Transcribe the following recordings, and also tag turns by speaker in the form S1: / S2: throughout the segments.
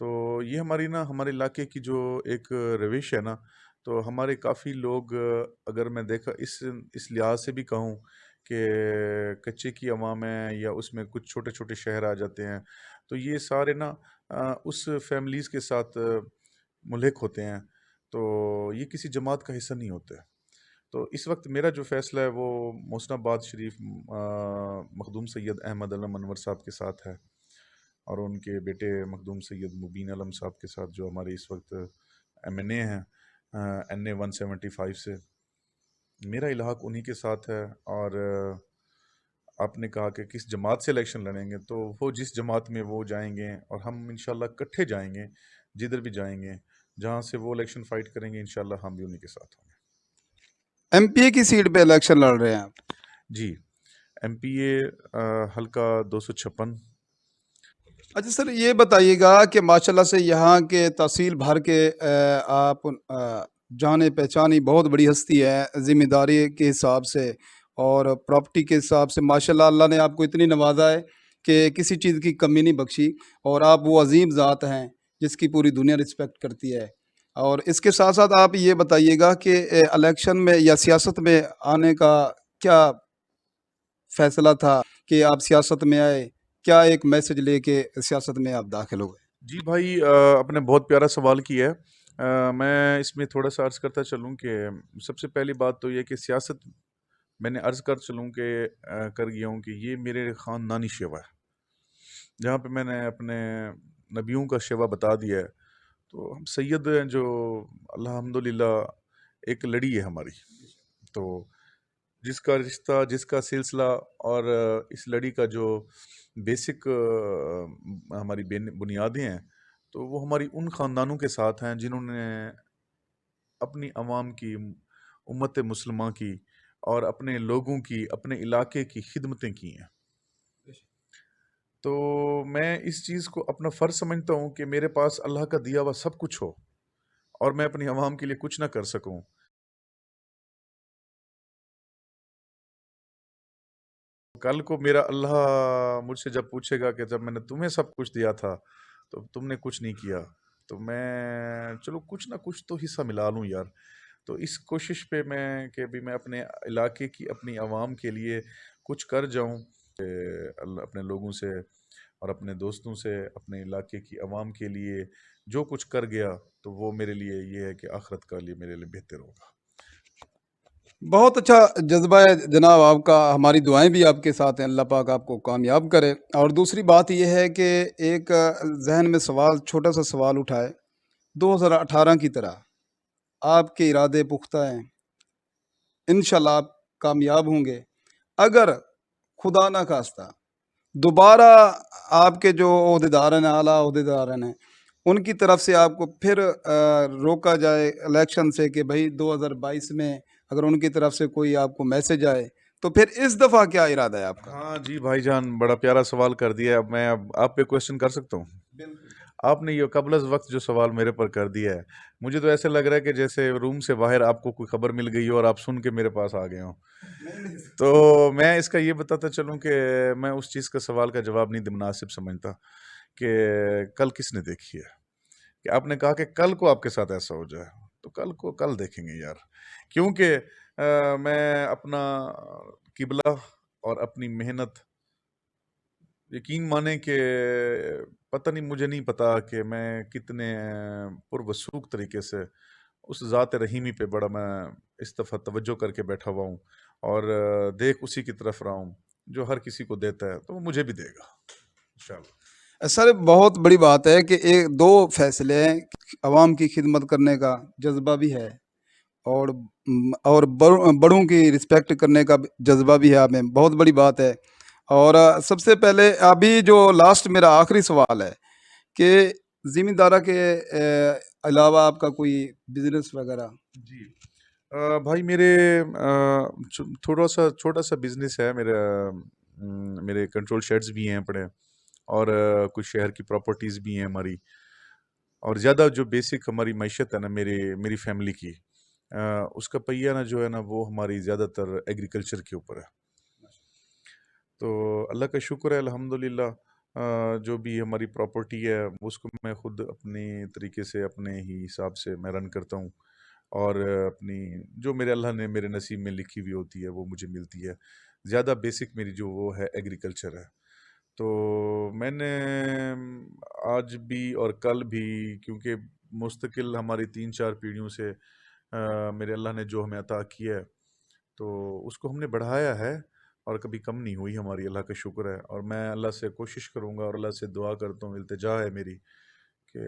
S1: تو یہ ہمارے علاقے کی جو ایک روش ہے نا، تو ہمارے کافی لوگ اگر میں دیکھا اس لحاظ سے بھی کہوں کہ کچے کی عوام ہے یا اس میں کچھ چھوٹے چھوٹے شہر آ جاتے ہیں، تو یہ سارے نا اس فیملیز کے ساتھ ملحق ہوتے ہیں، تو یہ کسی جماعت کا حصہ نہیں ہوتے۔ تو اس وقت میرا جو فیصلہ ہے وہ محسن آباد شریف مخدوم سید احمد علم انور صاحب کے ساتھ ہے، اور ان کے بیٹے مخدوم سید مبین علم صاحب کے ساتھ، جو ہمارے اس وقت MNA ہیں NA 175 سے۔ میرا الحاق انہی کے ساتھ ہے، اور آپ نے کہا کہ کس جماعت سے الیکشن لڑیں گے، تو وہ جس جماعت میں وہ جائیں گے، اور ہم انشاءاللہ اکٹھے جائیں گے، جدھر بھی جائیں گے، جہاں سے وہ الیکشن فائٹ کریں گے، انشاءاللہ ہم بھی انہی کے ساتھ ہوں گے۔
S2: MP کی سیٹ پہ الیکشن لڑ رہے ہیں آپ؟
S1: جی، MPA حلقہ 256۔
S2: اچھا سر، یہ بتائیے گا کہ ماشاءاللہ سے یہاں کے تحصیل بھر کے آپ جانے پہچانی بہت بڑی ہستی ہے، ذمہ داری کے حساب سے اور پراپرٹی کے حساب سے ماشاءاللہ اللہ نے آپ کو اتنی نوازا ہے کہ کسی چیز کی کمی نہیں بخشی، اور آپ وہ عظیم ذات ہیں جس کی پوری دنیا رسپیکٹ کرتی ہے۔ اور اس کے ساتھ ساتھ آپ یہ بتائیے گا کہ الیکشن میں یا سیاست میں آنے کا کیا فیصلہ تھا کہ آپ سیاست میں آئے؟ کیا ایک میسج لے کے سیاست میں آپ داخل ہوئے؟
S1: جی بھائی، آپ نے بہت پیارا سوال کیا ہے۔ میں اس میں تھوڑا سا عرض کرتا چلوں کہ سب سے پہلی بات تو یہ کہ سیاست میں نے عرض کر چلوں کہ کر گیا ہوں کہ یہ میرے خاندانی شیوا ہے، جہاں پہ میں نے اپنے نبیوں کا شیوا بتا دیا ہے۔ تو ہم سید ہیں جو الحمدللہ ایک لڑی ہے ہماری، تو جس کا رشتہ، جس کا سلسلہ، اور اس لڑی کا جو بیسک ہماری بنیادیں ہیں، تو وہ ہماری ان خاندانوں کے ساتھ ہیں جنہوں نے اپنی عوام کی، امت مسلمہ کی، اور اپنے لوگوں کی، اپنے علاقے کی خدمتیں کی ہیں۔ تو میں اس چیز کو اپنا فرض سمجھتا ہوں کہ میرے پاس اللہ کا دیا ہوا سب کچھ ہو، اور میں اپنی عوام کے لیے کچھ نہ کر سکوں، کل کو میرا اللہ مجھ سے جب پوچھے گا کہ جب میں نے تمہیں سب کچھ دیا تھا تو تم نے کچھ نہیں کیا، تو میں چلو کچھ نہ کچھ تو حصہ ملا لوں یار۔ تو اس کوشش پہ میں کہ بھی میں اپنے علاقے کی، اپنی عوام کے لیے کچھ کر جاؤں، اپنے لوگوں سے اور اپنے دوستوں سے اپنے علاقے کی عوام کے لیے جو کچھ کر گیا، تو وہ میرے لیے یہ ہے کہ آخرت کا لیے میرے لیے بہتر ہوگا۔
S2: بہت اچھا جذبہ ہے جناب آپ کا، ہماری دعائیں بھی آپ کے ساتھ ہیں، اللہ پاک آپ کو کامیاب کرے۔ اور دوسری بات یہ ہے کہ ایک ذہن میں سوال، چھوٹا سا سوال اٹھائے، 2018 کی طرح آپ کے ارادے پختہ ہیں، انشاءاللہ آپ کامیاب ہوں گے۔ اگر خدا نہ خواستہ دوبارہ آپ کے جو عہدیدار ہیں، اعلیٰ عہدیدار ہیں، ان کی طرف سے آپ کو پھر روکا جائے الیکشن سے کہ بھائی 2022 میں اگر ان کی طرف سے کوئی آپ کو میسج آئے، تو پھر اس دفعہ کیا ارادہ ہے آپ کا؟
S1: ہاں جی بھائی جان، بڑا پیارا سوال کر دیا ہے۔ اب میں آپ پہ کوشچن کر سکتا ہوں؟
S2: بالکل۔
S1: آپ نے یہ قبل از وقت جو سوال میرے پر کر دیا ہے، مجھے تو ایسے لگ رہا ہے کہ جیسے روم سے باہر آپ کو کوئی خبر مل گئی ہو اور آپ سن کے میرے پاس آ گئے ہوں۔ تو میں اس کا یہ بتاتا چلوں کہ میں اس چیز کا سوال کا جواب نہیں مناسب سمجھتا کہ کل کس نے دیکھی ہے، کہ آپ نے کہا کہ کل کو آپ کے ساتھ ایسا ہو جائے، تو کل کو کل دیکھیں گے یار، کیونکہ میں اپنا قبلہ اور اپنی محنت، یقین مانیں کہ پتہ نہیں، مجھے نہیں پتا کہ میں کتنے پروسوخ طریقے سے اس ذات رحیمی پہ بڑا میں اس دفعہ توجہ کر کے بیٹھا ہوا ہوں، اور دیکھ اسی کی طرف رہا ہوں جو ہر کسی کو دیتا ہے، تو وہ مجھے بھی دے گا انشاءاللہ۔
S2: سر بہت بڑی بات ہے کہ ایک دو فیصلے ہیں، عوام کی خدمت کرنے کا جذبہ بھی ہے، اور بڑوں کی رسپیکٹ کرنے کا جذبہ بھی ہے آپ میں، بہت بڑی بات ہے۔ اور سب سے پہلے ابھی جو لاسٹ میرا آخری سوال ہے کہ زمیندارہ کے علاوہ آپ کا کوئی بزنس وغیرہ؟
S1: جی بھائی، میرے تھوڑا سا چھوٹا سا بزنس ہے میرا، میرے کنٹرول شیڈز بھی ہیں پڑے، اور کچھ شہر کی پراپرٹیز بھی ہیں ہماری، اور زیادہ جو بیسک ہماری معیشت ہے نا میری فیملی کی، اس کا پہیہ نا جو ہے نا وہ ہماری زیادہ تر ایگریکلچر کے اوپر ہے۔ تو اللہ کا شکر ہے الحمدللہ، جو بھی ہماری پراپرٹی ہے اس کو میں خود اپنی طریقے سے اپنے ہی حساب سے میں رن کرتا ہوں، اور اپنی جو میرے اللہ نے میرے نصیب میں لکھی ہوئی ہوتی ہے وہ مجھے ملتی ہے۔ زیادہ بیسک میری جو وہ ہے ایگریکلچر ہے۔ تو میں نے آج بھی اور کل بھی، کیونکہ مستقل ہماری 3 4 پیڑھیوں سے میرے اللہ نے جو ہمیں عطا کیا ہے تو اس کو ہم نے بڑھایا ہے، اور کبھی کم نہیں ہوئی ہماری، اللہ کا شکر ہے۔ اور میں اللہ سے کوشش کروں گا اور اللہ سے دعا کرتا ہوں، التجا ہے میری کہ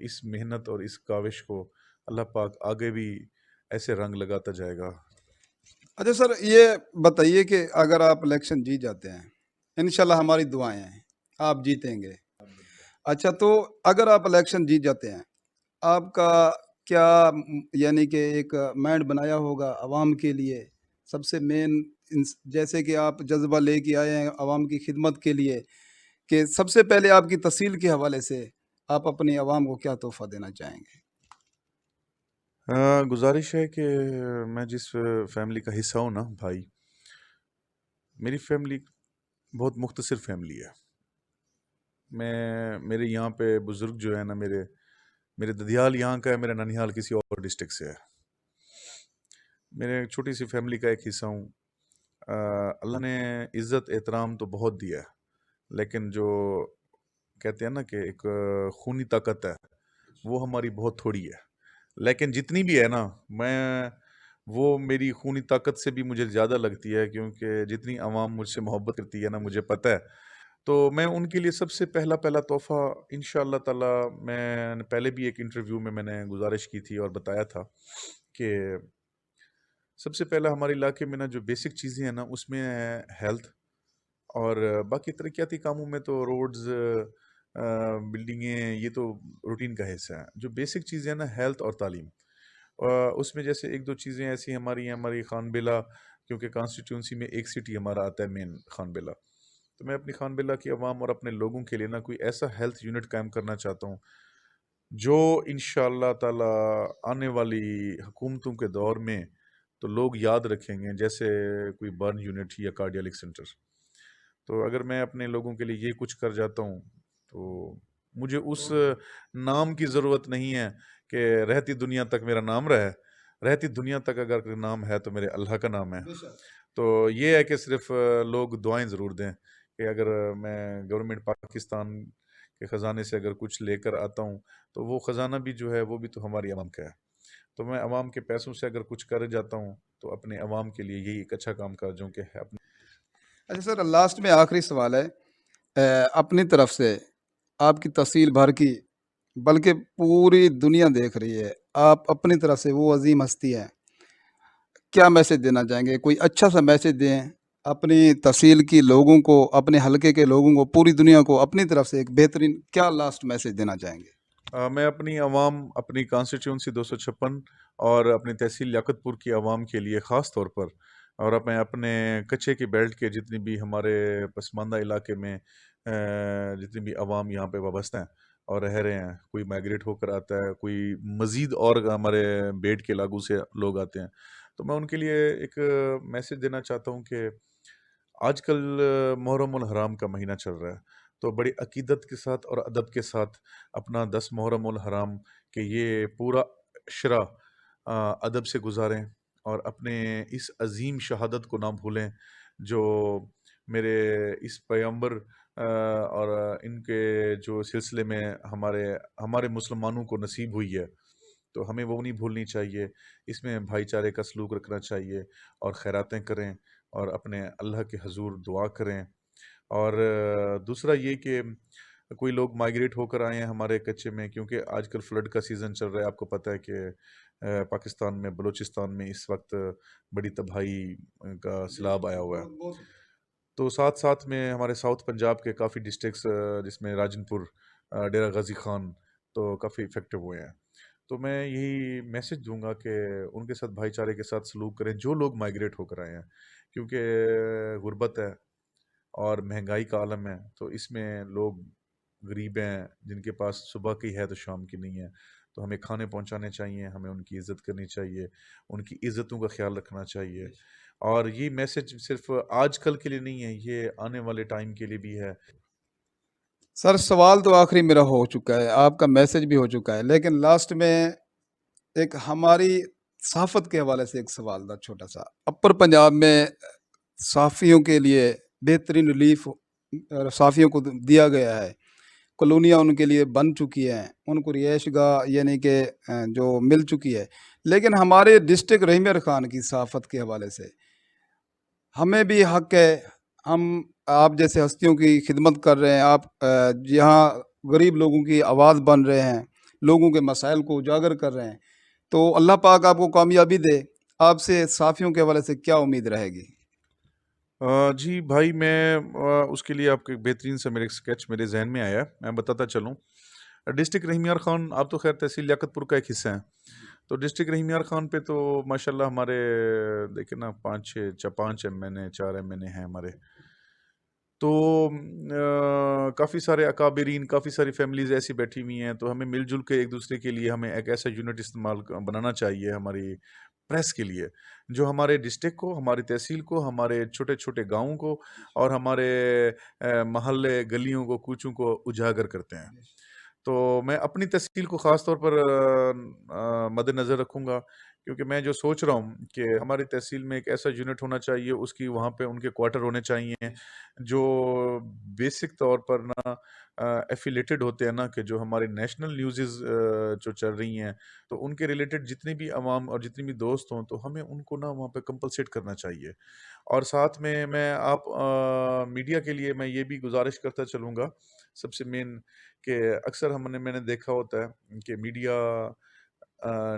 S1: اس محنت اور اس کاوش کو اللہ پاک آگے بھی ایسے رنگ لگاتا جائے گا۔
S2: اچھا سر، یہ بتائیے کہ اگر آپ الیکشن جیت جاتے ہیں، انشاءاللہ ہماری دعائیں ہیں آپ جیتیں گے، اچھا تو اگر آپ الیکشن جیت جاتے ہیں، آپ کا کیا یعنی کہ ایک مائنڈ بنایا ہوگا عوام کے لیے؟ سب سے مین جیسے کہ آپ جذبہ لے کے آئے ہیں عوام کی خدمت کے لیے، کہ سب سے پہلے آپ کی تحصیل کے حوالے سے آپ اپنی عوام کو کیا تحفہ دینا چاہیں گے؟
S1: گزارش ہے کہ میں جس فیملی کا حصہ ہوں نا بھائی، میری فیملی بہت مختصر فیملی ہے۔ میرے یہاں پہ بزرگ جو ہے نا، میرے ددیال یہاں کا ہے، میرا ننیال کسی اور ڈسٹرکٹ سے ہے۔ میرے ایک چھوٹی سی فیملی کا ایک حصہ ہوں۔ اللہ نے عزت احترام تو بہت دیا ہے، لیکن جو کہتے ہیں نا کہ ایک خونی طاقت ہے، وہ ہماری بہت تھوڑی ہے۔ لیکن جتنی بھی ہے نا، وہ میری خونی طاقت سے بھی مجھے زیادہ لگتی ہے، کیونکہ جتنی عوام مجھ سے محبت کرتی ہے نا، مجھے پتہ ہے۔ تو میں ان کے لیے سب سے پہلا تحفہ انشاءاللہ تعالی، میں پہلے بھی ایک انٹرویو میں نے گزارش کی تھی اور بتایا تھا کہ سب سے پہلا ہمارے علاقے میں نا جو بیسک چیزیں ہیں نا، اس میں ہے ہیلتھ، اور باقی ترقیاتی کاموں میں تو روڈز، بلڈنگیں، یہ تو روٹین کا حصہ ہے۔ جو بیسک چیزیں ہیں نا، ہیلتھ اور تعلیم، اس میں جیسے ایک دو چیزیں ایسی ہماری ہیں، ہماری خان بلا، کیونکہ کانسٹیٹیونسی میں ایک سٹی ہمارا آتا ہے مین خان بلا، تو میں اپنی خان بلا کی عوام اور اپنے لوگوں کے لیے نا کوئی ایسا ہیلتھ یونٹ قائم کرنا چاہتا ہوں جو انشاءاللہ تعالی آنے والی حکومتوں کے دور میں تو لوگ یاد رکھیں گے، جیسے کوئی برن یونٹ یا کارڈیالک سینٹر۔ تو اگر میں اپنے لوگوں کے لیے یہ کچھ کر جاتا ہوں تو مجھے اس نام کی ضرورت نہیں ہے کہ رہتی دنیا تک میرا نام رہے۔ رہتی دنیا تک اگر کوئی نام ہے تو میرے اللہ کا نام ہے۔ تو یہ ہے کہ صرف لوگ دعائیں ضرور دیں کہ اگر میں گورنمنٹ پاکستان کے خزانے سے اگر کچھ لے کر آتا ہوں تو وہ خزانہ بھی جو ہے وہ بھی تو ہماری عوام کا ہے۔ تو میں عوام کے پیسوں سے اگر کچھ کر جاتا ہوں تو اپنے عوام کے لیے یہی ایک اچھا کام کر جو کہ ہے اپنے۔
S2: اچھا سر، لاسٹ میں آخری سوال ہے، اپنی طرف سے آپ کی تحصیل بھر کی بلکہ پوری دنیا دیکھ رہی ہے، آپ اپنی طرف سے وہ عظیم ہستی ہے، کیا میسج دینا چاہیں گے؟ کوئی اچھا سا میسج دیں اپنی تحصیل کی لوگوں کو، اپنے حلقے کے لوگوں کو، پوری دنیا کو اپنی طرف سے ایک بہترین کیا لاسٹ میسج دینا چاہیں گے؟
S1: میں اپنی عوام، اپنی کانسٹیٹیونسی 256 اور اپنی تحصیل لیاقت پور کی عوام کے لیے خاص طور پر، اور میں اپنے کچے کی بیلٹ کے جتنی بھی ہمارے پسماندہ علاقے میں جتنی بھی عوام یہاں پہ وابستہ ہیں اور رہ رہے ہیں، کوئی مائگریٹ ہو کر آتا ہے، کوئی مزید اور ہمارے بیٹ کے علاقوں سے لوگ آتے ہیں، تو میں ان کے لیے ایک میسج دینا چاہتا ہوں کہ آج کل محرم الحرام کا مہینہ چل رہا ہے، تو بڑی عقیدت کے ساتھ اور ادب کے ساتھ اپنا 10 محرم الحرام کہ یہ پورا عشرہ ادب سے گزاریں، اور اپنے اس عظیم شہادت کو نہ بھولیں جو میرے اس پیغمبر اور ان کے جو سلسلے میں ہمارے مسلمانوں کو نصیب ہوئی ہے، تو ہمیں وہ نہیں بھولنی چاہیے۔ اس میں بھائی چارے کا سلوک رکھنا چاہیے، اور خیراتیں کریں، اور اپنے اللہ کے حضور دعا کریں۔ اور دوسرا یہ کہ کوئی لوگ مائگریٹ ہو کر آئے ہیں ہمارے کچے میں، کیونکہ آج کل فلڈ کا سیزن چل رہا ہے، آپ کو پتہ ہے کہ پاکستان میں بلوچستان میں اس وقت بڑی تباہی کا سیلاب آیا ہوا ہے۔ تو ساتھ ساتھ میں ہمارے ساؤتھ پنجاب کے کافی ڈسٹرکٹس جس میں راجن پور، ڈیرہ غازی خان تو کافی افیکٹو ہوئے ہیں۔ تو میں یہی میسج دوں گا کہ ان کے ساتھ بھائی چارے کے ساتھ سلوک کریں جو لوگ مائگریٹ ہو کر آئے ہیں، کیونکہ غربت ہے اور مہنگائی کا عالم ہے، تو اس میں لوگ غریب ہیں جن کے پاس صبح کی ہے تو شام کی نہیں ہے، تو ہمیں کھانے پہنچانے چاہیے، ہمیں ان کی عزت کرنی چاہیے، ان کی عزتوں کا خیال رکھنا چاہیے۔ اور یہ میسج صرف آج کل کے لیے نہیں ہے، یہ آنے والے ٹائم کے لیے بھی ہے۔
S2: سر سوال تو آخری میرا ہو چکا ہے، آپ کا میسج بھی ہو چکا ہے، لیکن لاسٹ میں ایک ہماری صحافت کے حوالے سے ایک سوال تھا چھوٹا سا۔ اپر پنجاب میں صحافیوں کے لیے بہترین ریلیف صحافیوں کو دیا گیا ہے، کالونیاں ان کے لیے بن چکی ہیں، ان کو رہائش گاہ یعنی کہ جو مل چکی ہے، لیکن ہمارے ڈسٹرکٹ رحیم خان کی صحافت کے حوالے سے ہمیں بھی حق ہے، ہم آپ جیسے ہستیوں کی خدمت کر رہے ہیں، آپ یہاں غریب لوگوں کی آواز بن رہے ہیں، لوگوں کے مسائل کو اجاگر کر رہے ہیں، تو اللہ پاک آپ کو کامیابی دے۔ آپ سے صحافیوں کے حوالے سے کیا امید رہے گی؟
S1: جی بھائی، میں اس کے لیے آپ کے بہترین سے میرے اسکیچ میرے ذہن میں آیا ہے، میں بتاتا چلوں۔ ڈسٹرکٹ رحیم یار خان، آپ تو خیر تحصیل لیاقت پور کا ایک حصہ ہیں، تو ڈسٹرکٹ رحیم یار خان پہ تو ماشاءاللہ ہمارے دیکھیں نا 5 ایم این اے 4 ایم این اے ہیں ہمارے، تو کافی سارے اکابرین، کافی ساری فیملیز ایسی بیٹھی ہوئی ہیں، تو ہمیں مل جل کے ایک دوسرے کے لیے ہمیں ایک ایسا یونٹ بنانا چاہیے ہماری پریس کے لیے، جو ہمارے ڈسٹرکٹ کو، ہماری تحصیل کو، ہمارے چھوٹے چھوٹے گاؤں کو اور ہمارے محلے گلیوں کو، کوچوں کو اجاگر کرتے ہیں۔ تو میں اپنی تحصیل کو خاص طور پر مد نظر رکھوں گا، کیونکہ میں جو سوچ رہا ہوں کہ ہماری تحصیل میں ایک ایسا یونٹ ہونا چاہیے، اس کی وہاں پہ ان کے کوارٹر ہونے چاہیے جو بیسک طور پر نا ایفیلیٹڈ ہوتے ہیں نا، کہ جو ہماری نیشنل نیوزز جو چل رہی ہیں، تو ان کے ریلیٹڈ جتنی بھی عوام اور جتنی بھی دوست ہوں، تو ہمیں ان کو نا وہاں پہ کمپلسیٹ کرنا چاہیے۔ اور ساتھ میں آپ میڈیا کے لیے میں یہ بھی گزارش کرتا چلوں گا، سب سے مین کہ اکثر میں نے دیکھا ہوتا ہے کہ میڈیا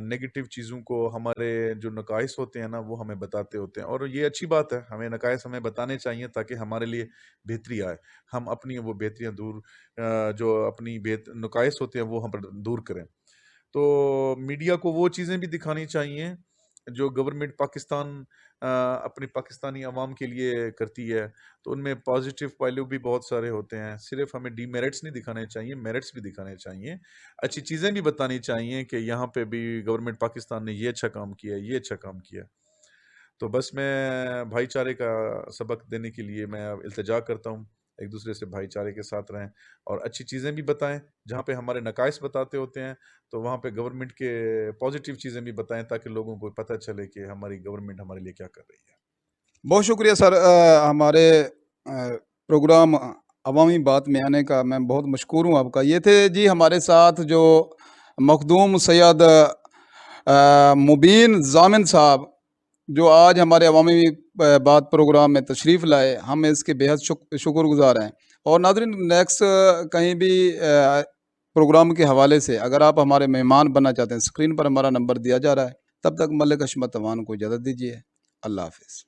S1: نیگیٹو چیزوں کو، ہمارے جو نقائص ہوتے ہیں نا، وہ ہمیں بتاتے ہوتے ہیں، اور یہ اچھی بات ہے، ہمیں نقائص ہمیں بتانے چاہیے تاکہ ہمارے لیے بہتری آئے، ہم اپنی وہ بہتریاں دور جو اپنی نقائص ہوتے ہیں وہ ہم پر دور کریں۔ تو میڈیا کو وہ چیزیں بھی دکھانی چاہیے جو گورنمنٹ پاکستان اپنی پاکستانی عوام کے لیے کرتی ہے، تو ان میں پازیٹیو پہلو بھی بہت سارے ہوتے ہیں، صرف ہمیں ڈی میرٹس نہیں دکھانے چاہیے، میرٹس بھی دکھانے چاہیے، اچھی چیزیں بھی بتانی چاہیے کہ یہاں پہ بھی گورنمنٹ پاکستان نے یہ اچھا کام کیا، یہ اچھا کام کیا۔ تو بس میں بھائی چارے کا سبق دینے کے لیے میں التجا کرتا ہوں، ایک دوسرے سے بھائی چارے کے ساتھ رہیں اور اچھی چیزیں بھی بتائیں، جہاں پہ ہمارے نقائص بتاتے ہوتے ہیں تو وہاں پہ گورنمنٹ کے پازیٹیو چیزیں بھی بتائیں، تاکہ لوگوں کو پتہ چلے کہ ہماری گورنمنٹ ہمارے لیے کیا کر رہی ہے۔
S2: بہت شکریہ سر، ہمارے پروگرام عوامی بات میں آنے کا میں بہت مشکور ہوں آپ کا۔ یہ تھے جی ہمارے ساتھ جو مخدوم سید مبین ضامن صاحب، جو آج ہمارے عوامی بات پروگرام میں تشریف لائے، ہم اس کے بے حد شکر گزار ہیں۔ اور ناظرین، نیکسٹ کہیں بھی پروگرام کے حوالے سے اگر آپ ہمارے مہمان بننا چاہتے ہیں، اسکرین پر ہمارا نمبر دیا جا رہا ہے۔ تب تک ملک حشمت اوان کو اجازت دیجیے، اللہ حافظ۔